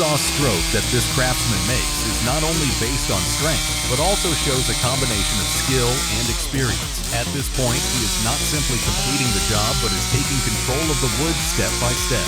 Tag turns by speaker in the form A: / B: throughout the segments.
A: saw stroke that this craftsman makes is not only based on strength, but also shows a combination of skill and experience. At this point, he is not simply completing the job, but is taking control of the wood step by step.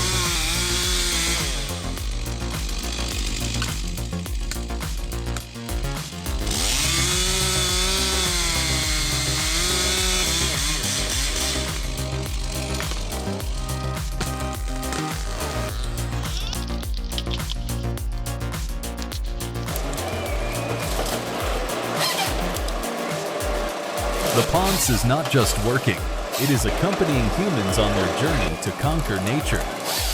A: The Ponce is not just working, it is accompanying humans on their journey to conquer nature.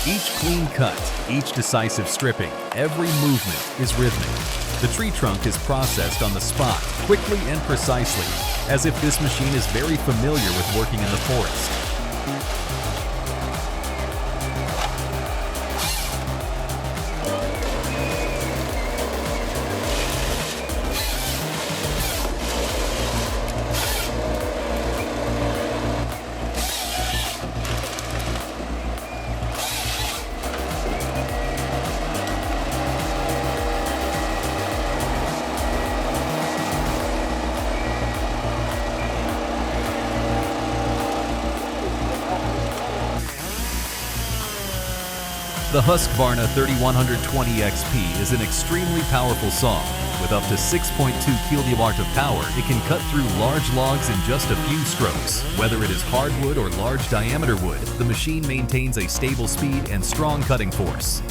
A: Each clean cut, each decisive stripping, every movement is rhythmic. The tree trunk is processed on the spot, quickly and precisely, as if this machine is very familiar with working in the forest. The Husqvarna 3120 XP is an extremely powerful saw. With up to 6.2 kW of power, it can cut through large logs in just a few strokes. Whether it is hardwood or large diameter wood, the machine maintains a stable speed and strong cutting force.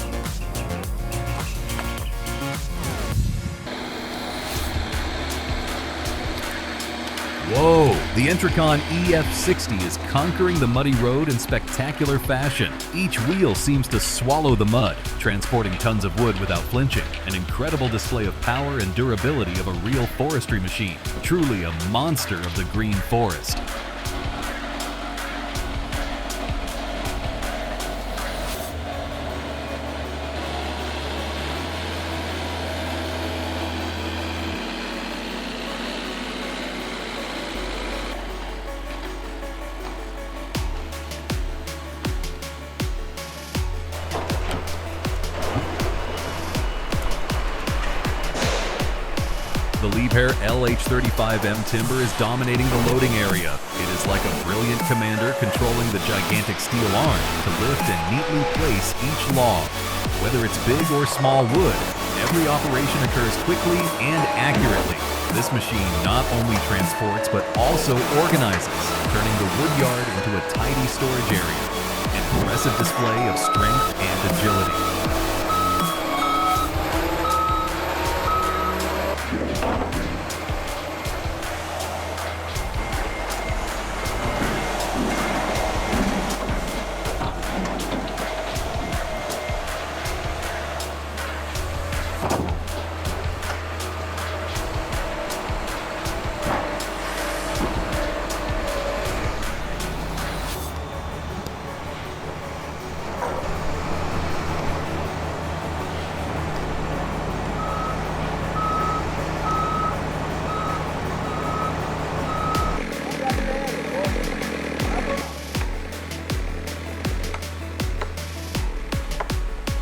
A: Whoa! The Entricon EF60 is conquering the muddy road in spectacular fashion. Each wheel seems to swallow the mud, transporting tons of wood without flinching. An incredible display of power and durability of a real forestry machine. Truly a monster of the green forest. The Liebherr LH35M timber is dominating the loading area. It is like a brilliant commander controlling the gigantic steel arm to lift and neatly place each log. Whether it's big or small wood, every operation occurs quickly and accurately. This machine not only transports but also organizes, turning the wood yard into a tidy storage area. An impressive display of strength and agility.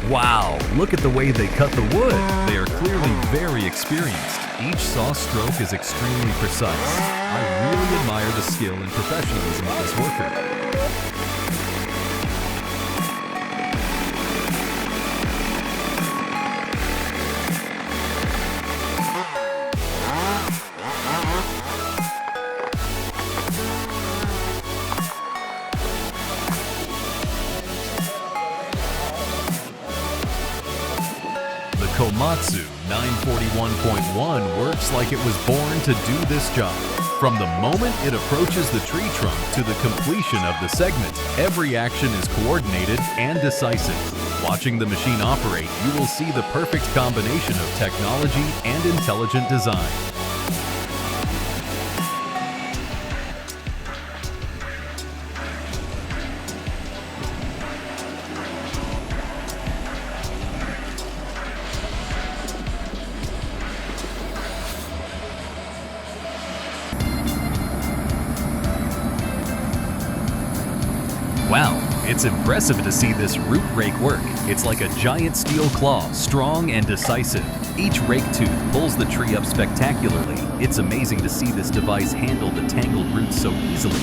A: Wow, look at the way they cut the wood. They are clearly very experienced. Each saw stroke is extremely precise. I really admire the skill and professionalism of this worker. The Komatsu 941.1 works like it was born to do this job. From the moment it approaches the tree trunk to the completion of the segment, every action is coordinated and decisive. Watching the machine operate, you will see the perfect combination of technology and intelligent design. Wow, It's impressive to see this root rake work. It's like a giant steel claw, strong and decisive. Each rake tooth pulls the tree up spectacularly. It's amazing to see this device handle the tangled roots so easily.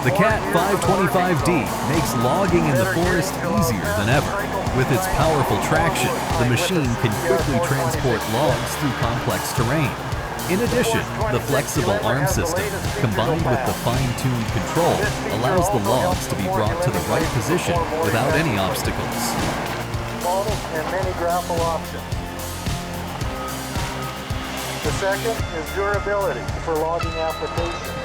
A: The Cat 525D makes logging in the forest easier than ever. With its powerful traction, the machine can quickly transport logs through complex terrain. In addition, the flexible arm system, combined with the fine-tuned control, allows the logs to be brought to the right position without any obstacles.
B: Models and many grapple options. The second is durability for logging applications.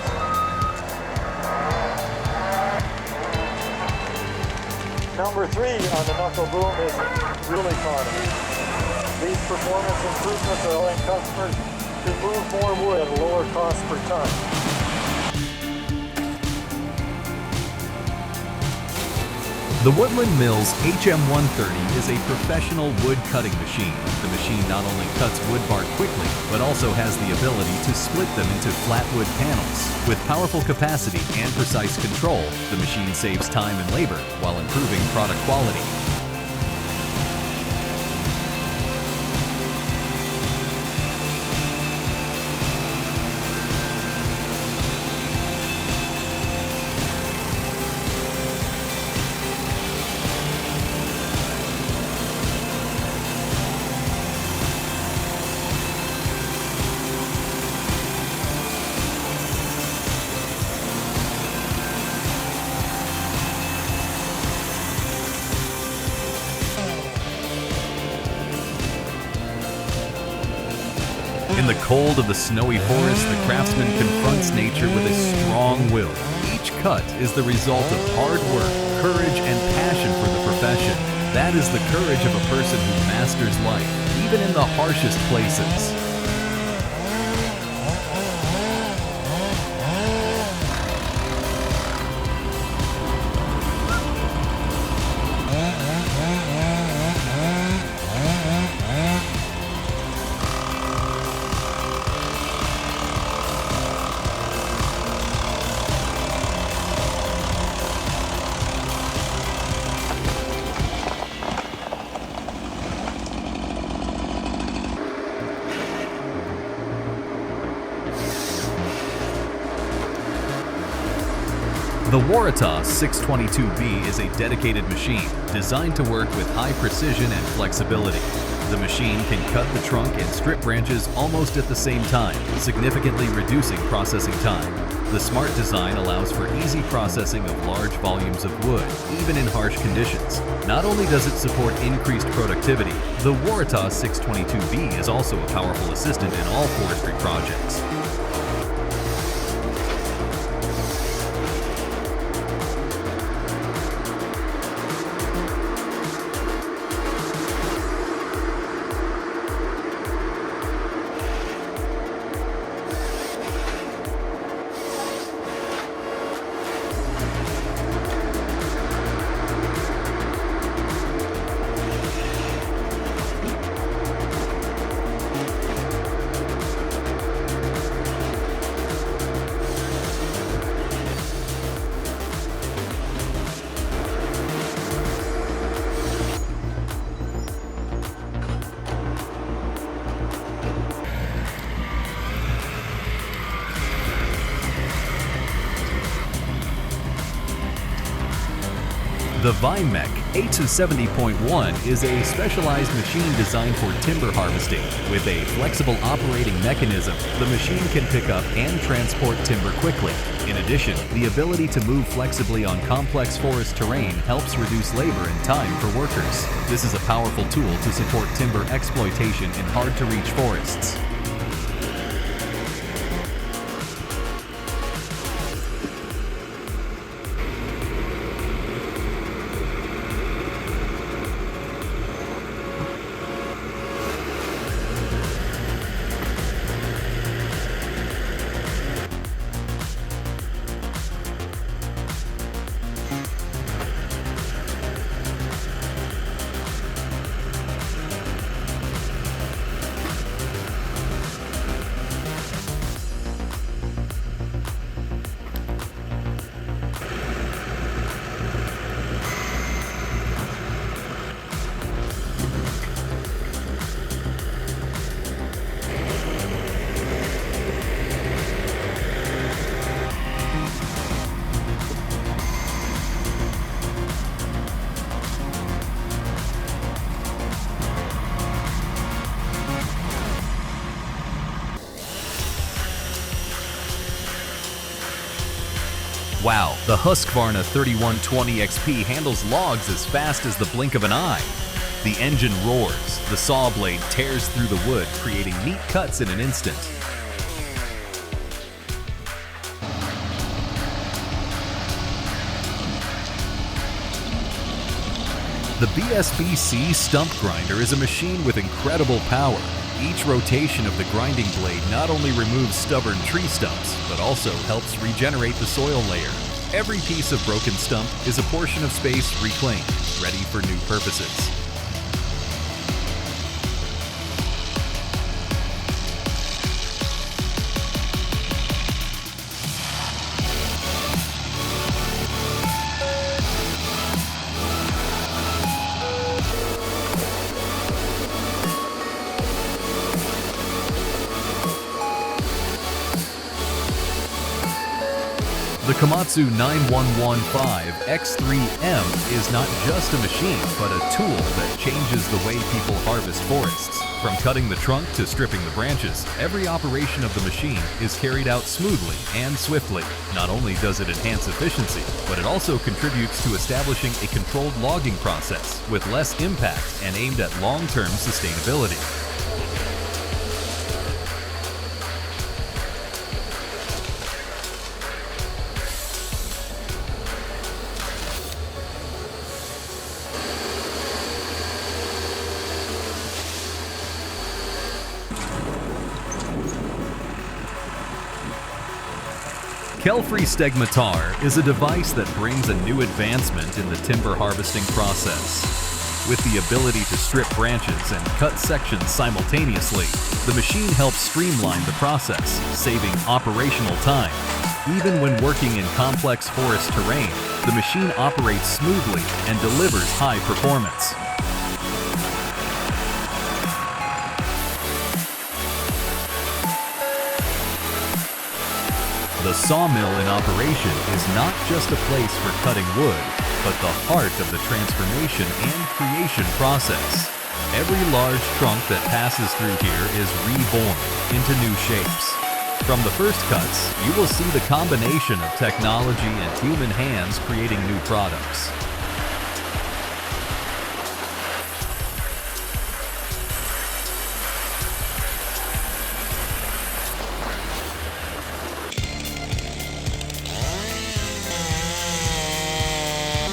B: Number 3 on the knuckle boom is fuel economy. These performance improvements are allowing customers to move more wood at a lower cost per ton.
A: The Woodland Mills HM130 is a professional wood cutting machine. The machine not only cuts wood bark quickly, but also has the ability to split them into flat wood panels. With powerful capacity and precise control, the machine saves time and labor while improving product quality. In the cold of the snowy forest, the craftsman confronts nature with a strong will. Each cut is the result of hard work, courage, and passion for the profession. That is the courage of a person who masters life, even in the harshest places. The Waratah 622B is a dedicated machine designed to work with high precision and flexibility. The machine can cut the trunk and strip branches almost at the same time, significantly reducing processing time. The smart design allows for easy processing of large volumes of wood, even in harsh conditions. Not only does it support increased productivity, the Waratah 622B is also a powerful assistant in all forestry projects. The VineMech 8-70.1 is a specialized machine designed for timber harvesting. With a flexible operating mechanism, the machine can pick up and transport timber quickly. In addition, the ability to move flexibly on complex forest terrain helps reduce labor and time for workers. This is a powerful tool to support timber exploitation in hard-to-reach forests. Wow, the Husqvarna 3120 XP handles logs as fast as the blink of an eye. The engine roars, the saw blade tears through the wood, creating neat cuts in an instant. The BSBC Stump grinder is a machine with incredible power. Each rotation of the grinding blade not only removes stubborn tree stumps, but also helps regenerate the soil layer. Every piece of broken stump is a portion of space reclaimed, ready for new purposes. The Komatsu 9115 X3M is not just a machine, but a tool that changes the way people harvest forests. From cutting the trunk to stripping the branches, every operation of the machine is carried out smoothly and swiftly. Not only does it enhance efficiency, but it also contributes to establishing a controlled logging process with less impact and aimed at long-term sustainability. Kelfree Stegmatar is a device that brings a new advancement in the timber harvesting process. With the ability to strip branches and cut sections simultaneously, the machine helps streamline the process, saving operational time. Even when working in complex forest terrain, the machine operates smoothly and delivers high performance. The sawmill in operation is not just a place for cutting wood, but the heart of the transformation and creation process. Every large trunk that passes through here is reborn into new shapes. From the first cuts, you will see the combination of technology and human hands creating new products.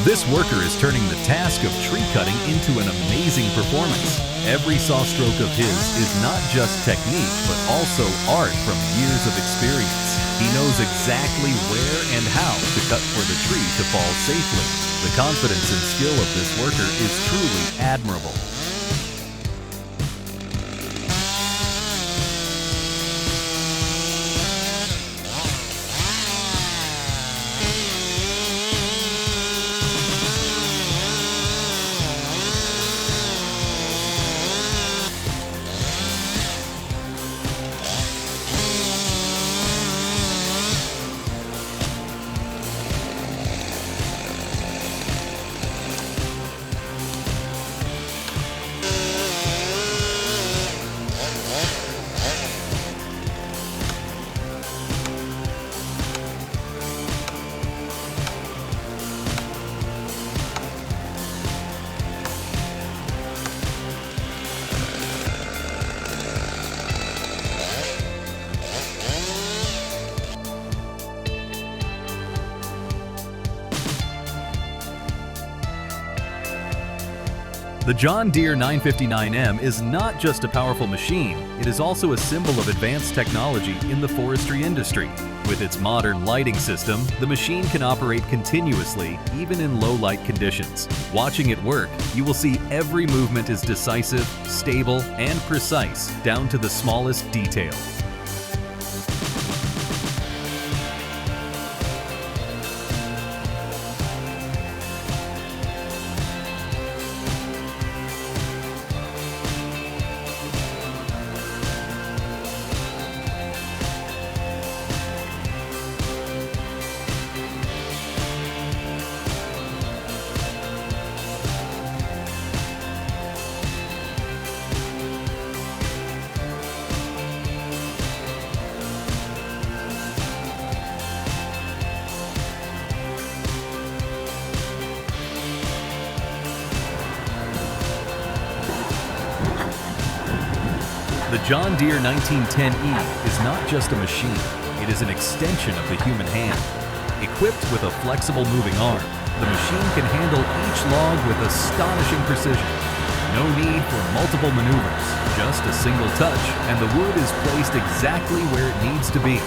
A: This worker is turning the task of tree cutting into an amazing performance. Every saw stroke of his is not just technique, but also art from years of experience. He knows exactly where and how to cut for the tree to fall safely. The confidence and skill of this worker is truly admirable. The John Deere 959M is not just a powerful machine, it is also a symbol of advanced technology in the forestry industry. With its modern lighting system, the machine can operate continuously, even in low light conditions. Watching it work, you will see every movement is decisive, stable, and precise, down to the smallest detail. The John Deere 1910E is not just a machine, it is an extension of the human hand. Equipped with a flexible moving arm, the machine can handle each log with astonishing precision. No need for multiple maneuvers, just a single touch, and the wood is placed exactly where it needs to be.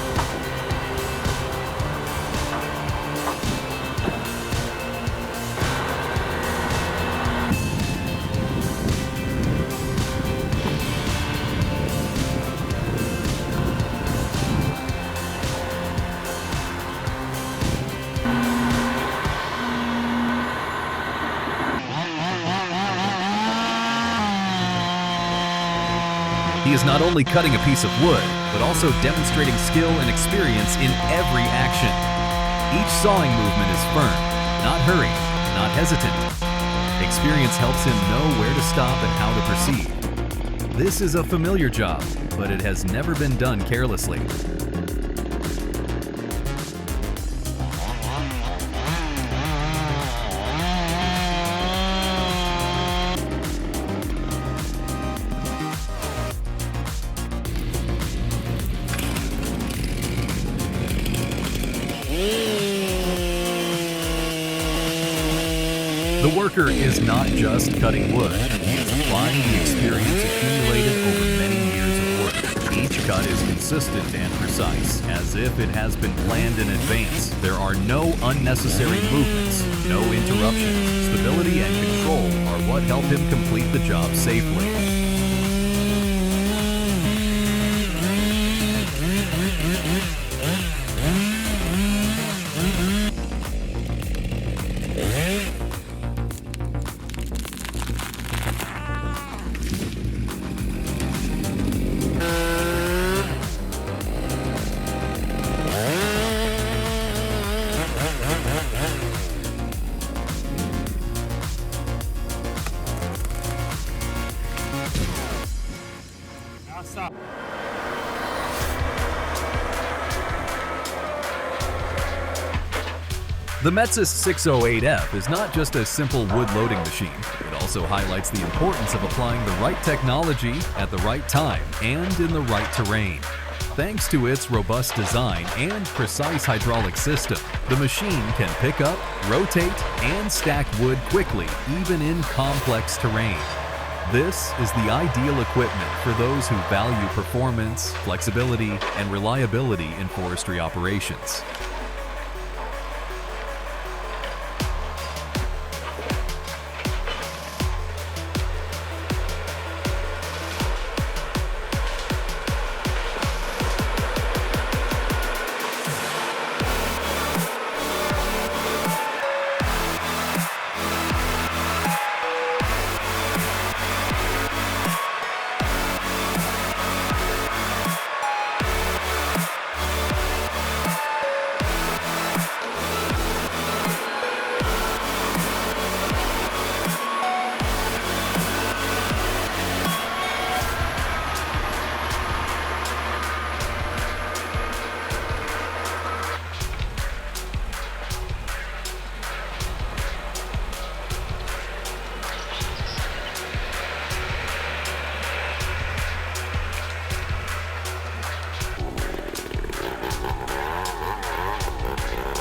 A: He is not only cutting a piece of wood, but also demonstrating skill and experience in every action. Each sawing movement is firm, not hurried, not hesitant. Experience helps him know where to stop and how to proceed. This is a familiar job, but it has never been done carelessly. The worker is not just cutting wood, he is applying the experience accumulated over many years of work. Each cut is consistent and precise, as if it has been planned in advance. There are no unnecessary movements, no interruptions. Stability and control are what help him complete the job safely. The Metsis 608F is not just a simple wood loading machine. It also highlights the importance of applying the right technology at the right time and in the right terrain. Thanks to its robust design and precise hydraulic system, the machine can pick up, rotate, and stack wood quickly, even in complex terrain. This is the ideal equipment for those who value performance, flexibility, and reliability in forestry operations.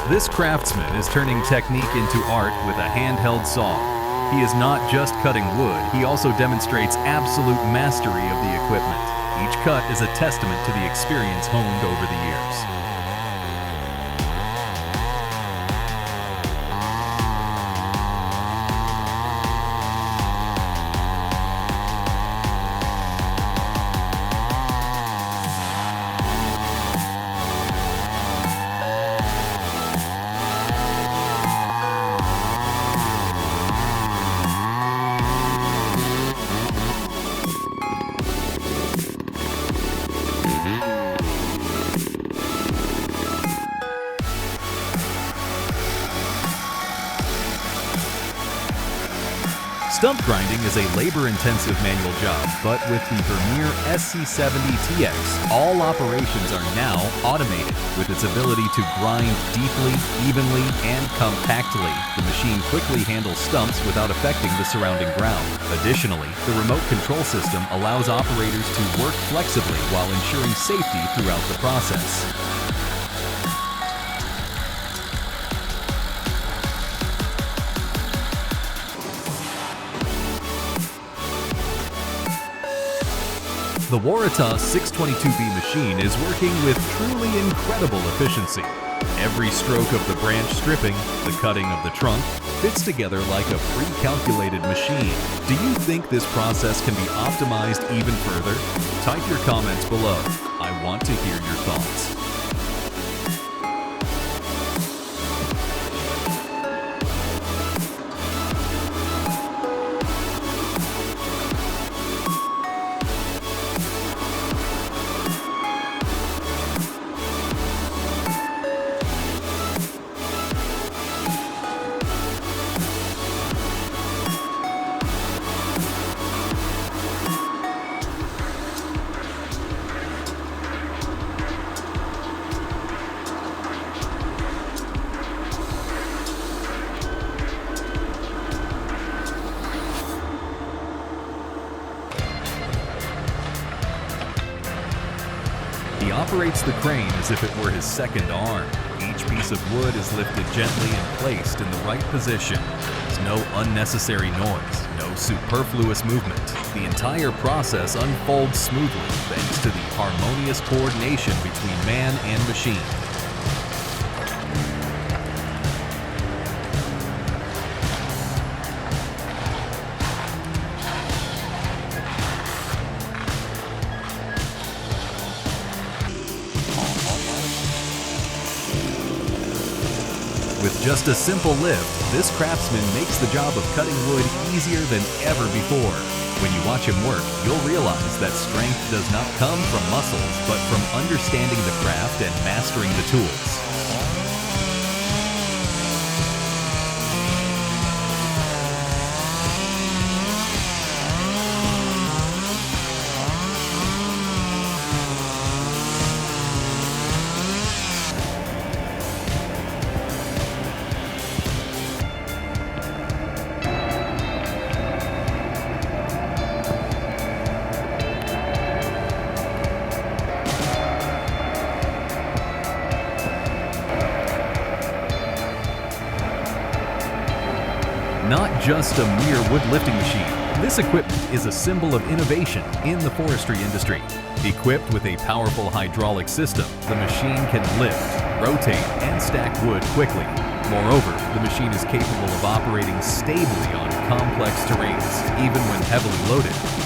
A: This craftsman is turning technique into art with a handheld saw. He is not just cutting wood, he also demonstrates absolute mastery of the equipment. Each cut is a testament to the experience honed over the years. Stump grinding is a labor-intensive manual job, but with the Vermeer SC70TX, all operations are now automated. With its ability to grind deeply, evenly, and compactly, the machine quickly handles stumps without affecting the surrounding ground. Additionally, the remote control system allows operators to work flexibly while ensuring safety throughout the process. The Waratah 622B machine is working with truly incredible efficiency. Every stroke of the branch stripping, the cutting of the trunk, fits together like a pre-calculated machine. Do you think this process can be optimized even further? Type your comments below. I want to hear your thoughts. He operates the crane as if it were his second arm. Each piece of wood is lifted gently and placed in the right position. There's no unnecessary noise, no superfluous movement. The entire process unfolds smoothly thanks to the harmonious coordination between man and machine. With just a simple lift, this craftsman makes the job of cutting wood easier than ever before. When you watch him work, you'll realize that strength does not come from muscles, but from understanding the craft and mastering the tools. Not just a mere wood lifting machine, this equipment is a symbol of innovation in the forestry industry. Equipped with a powerful hydraulic system, the machine can lift, rotate, and stack wood quickly. Moreover, the machine is capable of operating stably on complex terrains, even when heavily loaded.